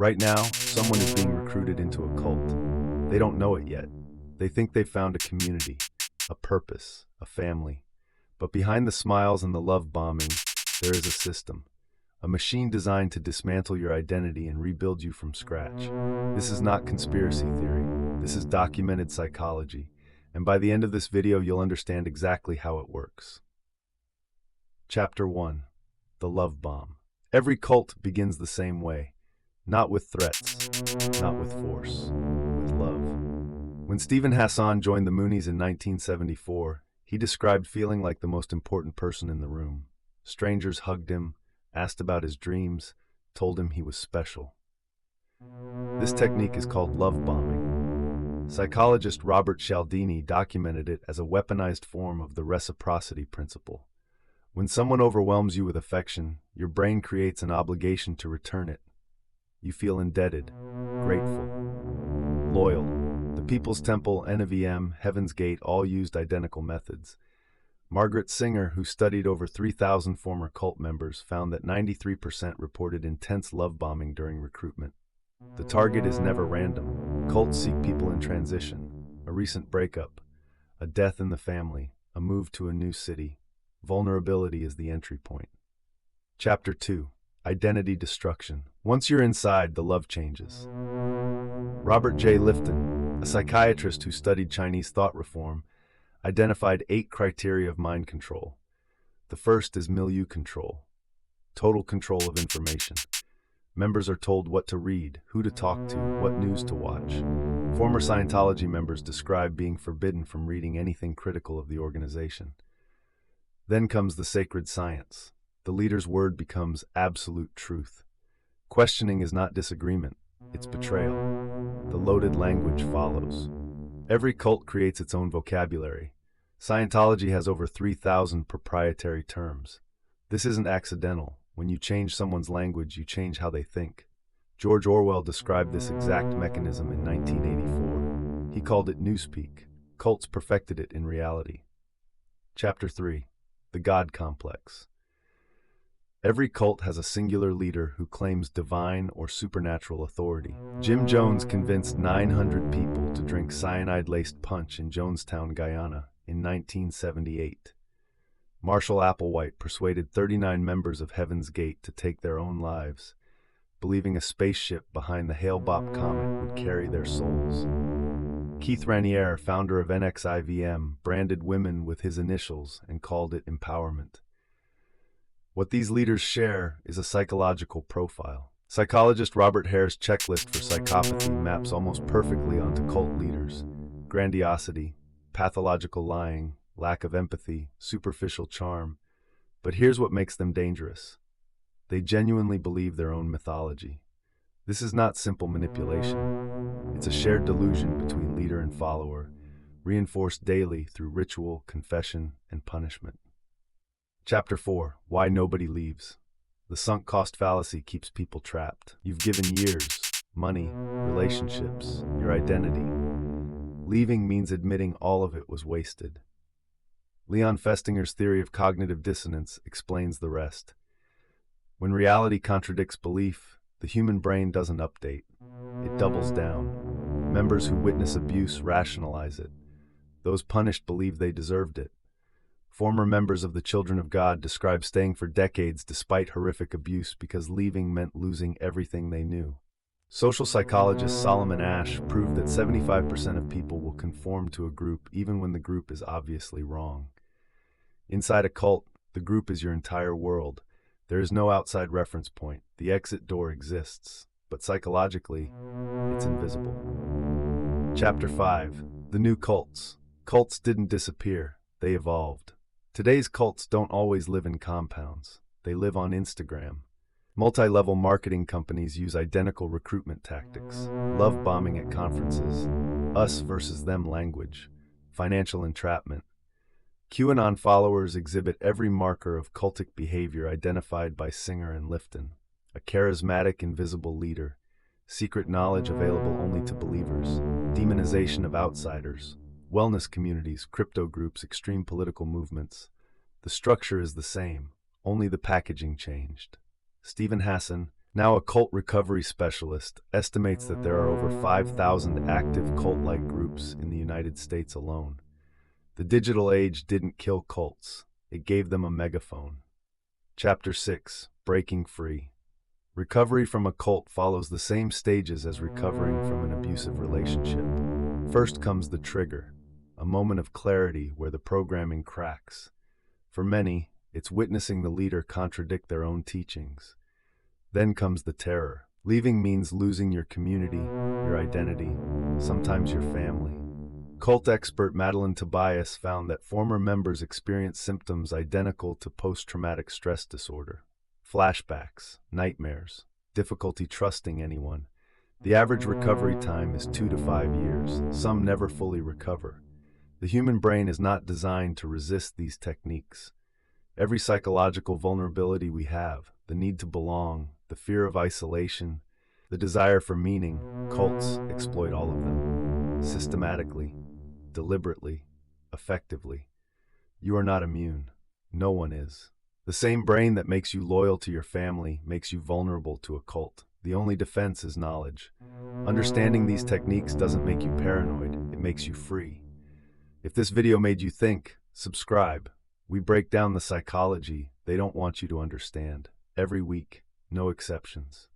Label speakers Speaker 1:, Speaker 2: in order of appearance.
Speaker 1: Right now, someone is being recruited into a cult. They don't know it yet. They think they've found a community, a purpose, a family. But behind the smiles and the love bombing, there is a system. A machine designed to dismantle your identity and rebuild you from scratch. This is not conspiracy theory. This is documented psychology. And by the end of this video, you'll understand exactly how it works. Chapter 1. The Love Bomb. Every cult begins the same way. Not with threats, not with force, with love. When Stephen Hassan joined the Moonies in 1974, he described feeling like the most important person in the room. Strangers hugged him, asked about his dreams, told him he was special. This technique is called love bombing. Psychologist Robert Cialdini documented it as a weaponized form of the reciprocity principle. When someone overwhelms you with affection, your brain creates an obligation to return it. You feel indebted, grateful, loyal. The People's Temple, NVM, Heaven's Gate all used identical methods. Margaret Singer, who studied over 3,000 former cult members, found that 93% reported intense love bombing during recruitment. The target is never random. Cults seek people in transition, a recent breakup, a death in the family, a move to a new city. Vulnerability is the entry point. Chapter 2. Identity destruction. Once you're inside, the love changes. Robert J. Lifton, a psychiatrist who studied Chinese thought reform, identified 8 criteria of mind control. The first is milieu control, total control of information. Members are told what to read, who to talk to, what news to watch. Former Scientology members describe being forbidden from reading anything critical of the organization. Then comes the sacred science. The leader's word becomes absolute truth. Questioning is not disagreement, it's betrayal. The loaded language follows. Every cult creates its own vocabulary. Scientology has over 3,000 proprietary terms. This isn't accidental. When you change someone's language, you change how they think. George Orwell described this exact mechanism in 1984. He called it newspeak. Cults perfected it in reality. Chapter 3. The God Complex. Every cult has a singular leader who claims divine or supernatural authority. Jim Jones convinced 900 people to drink cyanide-laced punch in Jonestown, Guyana, in 1978. Marshall Applewhite persuaded 39 members of Heaven's Gate to take their own lives, believing a spaceship behind the Hale-Bopp comet would carry their souls. Keith Raniere, founder of NXIVM, branded women with his initials and called it empowerment. What these leaders share is a psychological profile. Psychologist Robert Hare's checklist for psychopathy maps almost perfectly onto cult leaders: grandiosity, pathological lying, lack of empathy, superficial charm. But here's what makes them dangerous. They genuinely believe their own mythology. This is not simple manipulation. It's a shared delusion between leader and follower, reinforced daily through ritual, confession, and punishment. Chapter 4. Why Nobody Leaves. The sunk cost fallacy keeps people trapped. You've given years, money, relationships, your identity. Leaving means admitting all of it was wasted. Leon Festinger's theory of cognitive dissonance explains the rest. When reality contradicts belief, the human brain doesn't update. It doubles down. Members who witness abuse rationalize it. Those punished believe they deserved it. Former members of the Children of God describe staying for decades despite horrific abuse because leaving meant losing everything they knew. Social psychologist Solomon Asch proved that 75% of people will conform to a group even when the group is obviously wrong. Inside a cult, the group is your entire world. There is no outside reference point. The exit door exists, but psychologically, it's invisible. Chapter 5. The New Cults. Cults didn't disappear, they evolved. Today's cults don't always live in compounds. They live on Instagram. Multi-level marketing companies use identical recruitment tactics, love bombing at conferences, us versus them language, financial entrapment. QAnon followers exhibit every marker of cultic behavior identified by Singer and Lifton: a charismatic, invisible leader, secret knowledge available only to believers, demonization of outsiders, wellness communities, crypto groups, extreme political movements. The structure is the same, only the packaging changed. Stephen Hassan, Now, a cult recovery specialist estimates that there are over 5,000 active cult-like groups in the United States alone. The digital age didn't kill cults, it gave them a megaphone. Chapter 6: Breaking Free. Recovery from a cult follows the same stages as recovering from an abusive relationship. First comes the trigger, a moment of clarity where the programming cracks. For many, it's witnessing the leader contradict their own teachings. Then comes the terror. Leaving means losing your community, your identity, sometimes your family. Cult expert Madeline Tobias found that former members experience symptoms identical to post-traumatic stress disorder. Flashbacks, nightmares, difficulty trusting anyone. The average recovery time is 2 to 5 years. Some never fully recover. The human brain is not designed to resist these techniques. Every psychological vulnerability we have, the need to belong, the fear of isolation, the desire for meaning, cults exploit all of them. Systematically, deliberately, effectively. You are not immune. No one is. The same brain that makes you loyal to your family makes you vulnerable to a cult. The only defense is knowledge. Understanding these techniques doesn't make you paranoid, it makes you free. If this video made you think, subscribe. We break down the psychology they don't want you to understand. Every week, no exceptions.